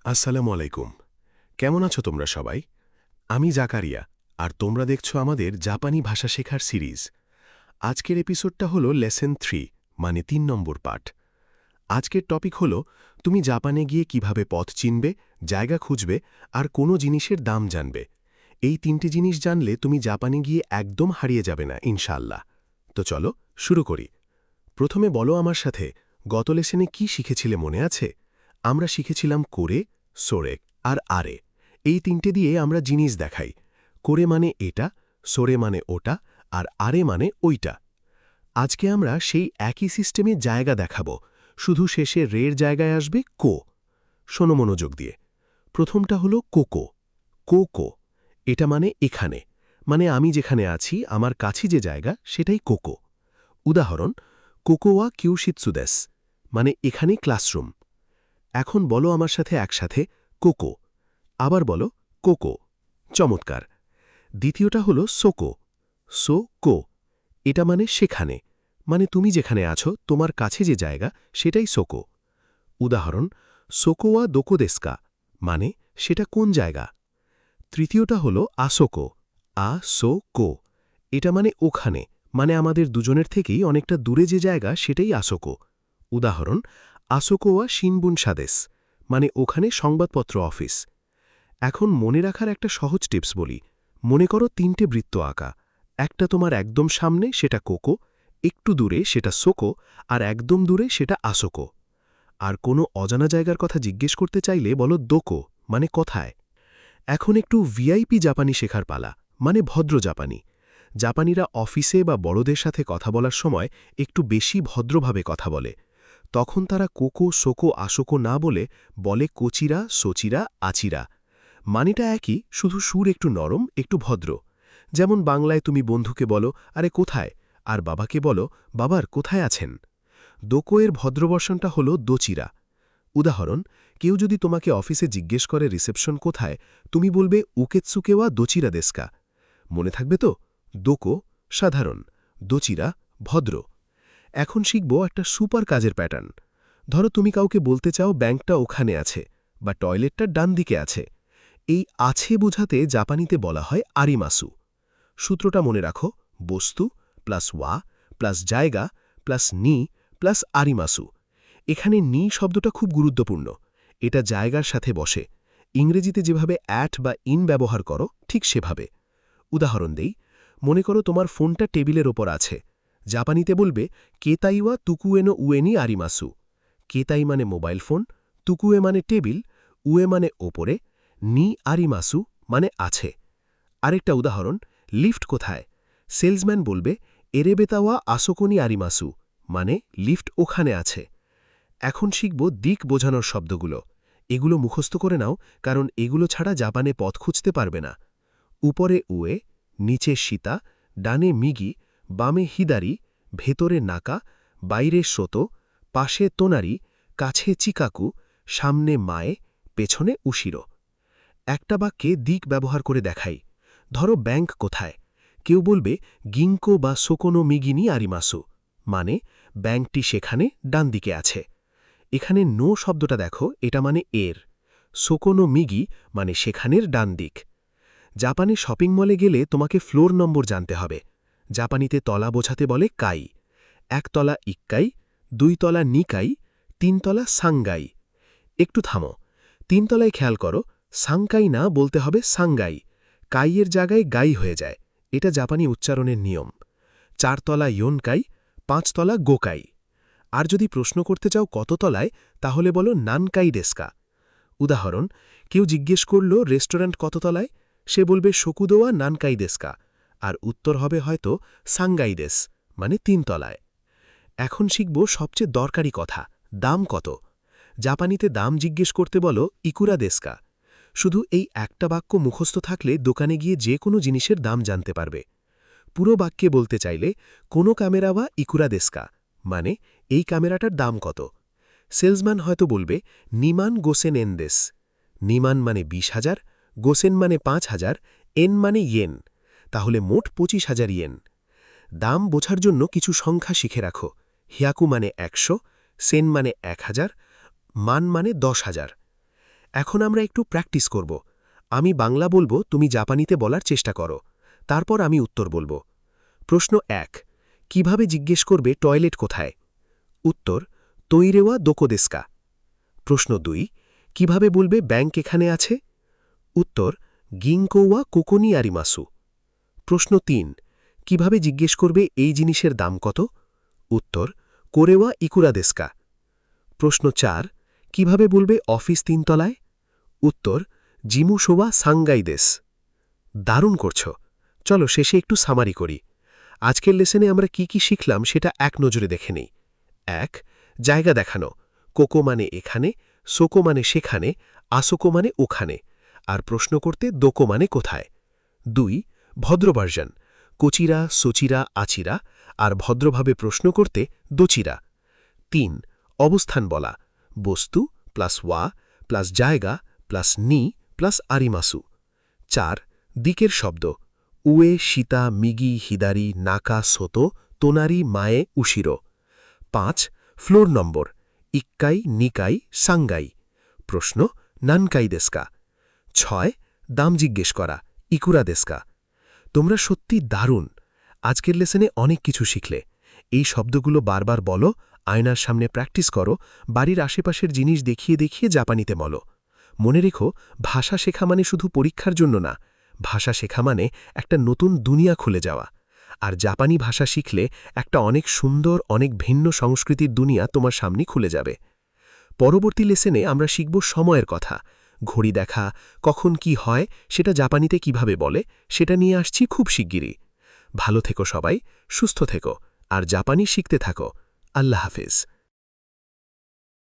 আসসালামু আলাইকুম। কেমন আছো তোমরা সবাই? আমি জাকারিয়া, আর তোমরা দেখছো আমাদের জাপানি ভাষা শেখার সিরিজ। আজকের এপিসোডটা হলো লেসন 3, মানে 3 নম্বর পাঠ। আজকের টপিক হলো তুমি জাপানে গিয়ে কিভাবে পথ চিনবে, জায়গা খুঁজবে আর কোনো জিনিসের দাম জানবে। এই 3টে জিনিস জানলে তুমি জাপানে গিয়ে একদম হারিয়ে যাবে না, ইনশাআল্লাহ। তো চলো শুরু করি। প্রথমে বলো আমার সাথে, গত লেসনে কি শিখেছিলে মনে আছে? আমরা শিখেছিলাম করে, সোরে আর আরে। এই 3টে দিয়ে আমরা জিনিস দেখাই। করে মানে এটা, সোরে মানে ওটা, আর আরে মানে ওইটা। আজকে আমরা সেই একই সিস্টেমে জায়গা দেখাবো, শুধু শেষে রের জায়গায় আসবে কো। শোনো মনোযোগ দিয়ে। প্রথমটা হলো কোকো। কোকো, এটা মানে এখানে, মানে আমি যেখানে আছি আমার কাছে যে জায়গা সেটাই কোকো। উদাহরণ, কোকোয়া কিউশিৎসুদেস, মানে এখানেই ক্লাসরুম। এখন বলো আমার সাথে একসাথে, কোকো। আবার বলো, কোকো। চমৎকার। দ্বিতীয়টা হলো সোকো। সো কো, এটা মানে সেখানে, মানে তুমি যেখানে আছো তোমার কাছে যে জায়গা সেটাই সোকো। উদাহরণ, সোকোয়া দোকোদেস্কা, মানে সেটা কোন জায়গা। তৃতীয়টা হলো আসোকো। আ সো কো, এটা মানে ওখানে, মানে আমাদের দুজনের থেকেই অনেকটা দূরে যে জায়গা সেটাই আসোকো। উদাহরণ, আসোকোয়া শিনবুন সাদেশ, মানে ওখানে সংবাদপত্র অফিস। এখন মনে রাখার একটা সহজ টিপস বলি। মনে করো 3টে বৃত্ত আঁকা। একটা তোমার একদম সামনে, সেটা কোকো, একটু দূরে সেটা সোকো, আর একদম দূরে সেটা আসোকো। আর কোনো অজানা জায়গার কথা জিজ্ঞেস করতে চাইলে বলো দোকো, মানে কোথায়। এখন একটু ভিআইপি জাপানি শেখার পালা, মানে ভদ্র জাপানি। জাপানিরা অফিসে বা বড়দের সাথে কথা বলার সময় একটু বেশি ভদ্রভাবে কথা বলে। তখন তারা কোকো, সোকো, আসোকো না বলে বলে কোচিরা, সোচিরা, আচিরা। মানেটা একই, শুধু সুর একটু নরম, একটু ভদ্র। যেমন বাংলায় তুমি বন্ধুকে বলো, আরে কোথায়, আর বাবাকে বলো, বাবার কোথায় আছেন। দোকোয়ের ভদ্রবর্ষণটা হল দোচিরা। উদাহরণ, কেউ যদি তোমাকে অফিসে জিজ্ঞেস করে রিসেপশন কোথায়, তুমি বলবে উকেৎসুকেওয়া দোচিরা দেস্কা। মনে থাকবে তো? দোকো সাধারণ, দোচিরা ভদ্র। এখন শিখব একটা সুপার কাজের প্যাটার্ন। ধরো তুমি কাউকে বলতে চাও ব্যাংকটা ওখানে আছে, বা টয়লেটটা ডান দিকে আছে। এই আছে বোঝাতে জাপানিতে বলা হয় আরিমাসু। সূত্রটা মনে রাখো, বস্তু প্লাস ওয়া প্লাস জায়গা প্লাস নি প্লাস আরিমাসু। এখানে নি শব্দটা খুব গুরুত্বপূর্ণ। এটা জায়গার সাথে বসে। ইংরেজিতে যেভাবে অ্যাট বা ইন ব্যবহার করো ঠিক সেভাবে। উদাহরণ দেই, মনে করো তোমার ফোনটা টেবিলের ওপর আছে। জাপানিতে বলবে কেতাইওয়া তুকুয়েনো উয়েনি আরিমাসু। কেতাই মানে মোবাইল ফোন, তুকুয়ে মানে টেবিল, উয়ে মানে ওপরে, নি আরিমাসু মানে আছে। আরেকটা উদাহরণ, লিফট কোথায়? সেলসম্যান বলবে এরেবেতাওয়া আসোকনি আরিমাসু, মানে লিফট ওখানে আছে। এখন শিখব দিক বোঝানোর শব্দগুলো। এগুলো মুখস্থ করে নাও, কারণ এগুলো ছাড়া জাপানে পথ খুঁজতে পারবে না। উপরে উয়ে, নিচে সীতা, ডানে মিগি, বামে হিদারি, ভেতরে নাকা, বাইরে সোতো, পাশে তোনারি, কাছে চিকাকু, সামনে মায়ে, পেছনে উশিরো। একটা বাক্যে দিক ব্যবহার করে দেখাই। ধরো ব্যাংক কোথায়? কেউ বলবে গিঙ্কো বা সোকোনো মিগিনি আরিমাসু, মানে ব্যাংকটি সেখানে ডান দিকে আছে। এখানে নো শব্দটা দেখো, এটা মানে এর। সোকোনো মিগি মানে সেখানের ডান দিক। জাপানে শপিং মলে গেলে তোমাকে ফ্লোর নম্বর জানতে হবে। জাপানিতে তলা বোঝাতে বলে কাই। 1 তলা ইক্কাই, 2 তলা নিকাই, 3 তলা সাংগাই। একটু থামো, 3 তলায় খেয়াল করো, সাংকাই না বলতে হবে সাংগাই। কাইয়ের জায়গায় গাই হয়ে যায়। এটা জাপানি উচ্চারণের নিয়ম। 4 তলা ইয়োনকাই, 5 তলা গোকাই। আর যদি প্রশ্ন করতে চাও কত তলায়, তাহলে বলো নানকাই ডেস্কা। উদাহরণ, কেউ জিজ্ঞেস করল রেস্টুরেন্ট কত তলায়, সে বলবে শকুদোয়া নানকাই ডেস্কা, আর উত্তর হবে হয়তো সাংগাই দেস, মানে 3 তলায়। এখন শিখব সবচেয়ে দরকারি কথা, দাম কত। জাপানিতে দাম জিজ্ঞেস করতে বলো ইকুরা দেস্কা। শুধু এই একটা বাক্য মুখস্থ থাকলে দোকানে গিয়ে যে কোনো জিনিসের দাম জানতে পারবে। পুরো বাক্যে বলতে চাইলে কোনো ক্যামেরা বা ইকুরা দেস্কা, মানে এই ক্যামেরাটার দাম কত। সেলসম্যান হয়তো বলবে নিমান গোসেন এন দেস। নিমান মানে 20,000, গোসেন মানে 5,000, এন মানে ইয়েন, তাহলে মোট 25,000 ইয়েন। দাম বোঝার জন্য কিছু সংখ্যা শিখে রাখো। হিয়াকু মানে 100, সেন মানে 1000, মান মানে 10,000। এখন আমরা একটু প্র্যাকটিস করব। আমি বাংলা বলবো, তুমি জাপানিতে বলার চেষ্টা করো। তারপর আমি উত্তর বলবো। প্রশ্ন ১, কিভাবে জিজ্ঞেস করবে টয়লেট কোথায়? উত্তর, তৈরেওয়া দোকোদেস্কা। প্রশ্ন ২, কিভাবে বলবে ব্যাংক এখানে আছে? উত্তর, গিংকোওয়া কোকোনি আরিমাসু। প্রশ্ন ৩, কিভাবে জিজ্ঞেস করবে এই জিনিসের দাম কত? উত্তর, কোরেওয়া ইকুরাদেস্কা। প্রশ্ন ৪, কিভাবে বলবে অফিস ৩ তলায়? উত্তর, জিমুশোবা সাংগাইদেস। দারুণ করছো। চলো শেষে একটু সামারি করি। আজকের লেসনে আমরা কি শিখলাম সেটা এক নজরে দেখে নেই। ১, জায়গা দেখানো। কোকো মানে এখানে, সোকো মানে সেখানে, আসোকো মানে ওখানে, আর প্রশ্ন করতে দোকো মানে কোথায়। ২, ভদ্র ভার্সন। কোচিরা, সোচিরা, আচিরা, আর ভদ্রভাবে প্রশ্ন করতে দোচিরা। ৩, অবস্থান বলা। বস্তু প্লাস ওয়া প্লাস জায়গা প্লাস নি প্লাস আরিমাসু। ৪, দিকের শব্দ। উয়ে, সীতা, মিগি, হিদারি, নাকা, সোতো, তোনারি, মায়ে, উশিরো। ৫, ফ্লোর নম্বর। ইক্কাই, নিকাই, সাংগাই। প্রশ্ন, নানকাই দেস্কা। ৬, দাম জিজ্ঞেস করা। ইকুরা দেস্কা। তোমরা সত্যি দারুণ। আজকের লেসনে অনেক কিছু শিখলে। এই শব্দগুলো বারবার বলো, আয়নার সামনে প্র্যাকটিস করো, বাড়ির আশেপাশের জিনিস দেখিয়ে জাপানিতে বলো। মনে রেখো, ভাষা শেখা মানে শুধু পরীক্ষার জন্য না, ভাষা শেখা মানে একটা নতুন দুনিয়া খুলে যাওয়া। আর জাপানি ভাষা শিখলে একটা অনেক সুন্দর, অনেক ভিন্ন সংস্কৃতির দুনিয়া তোমার সামনে খুলে যাবে। পরবর্তী লেসনে আমরা শিখব সময়ের কথা। ঘড়ি দেখা, কখন কি হয় সেটা জাপানিতে কিভাবে বলে, সেটা নিয়ে আসছি খুব শিগগিরই। ভালো থেকো সবাই, সুস্থ থেকো, আর জাপানি শিখতে থাকো। আল্লাহ হাফেজ।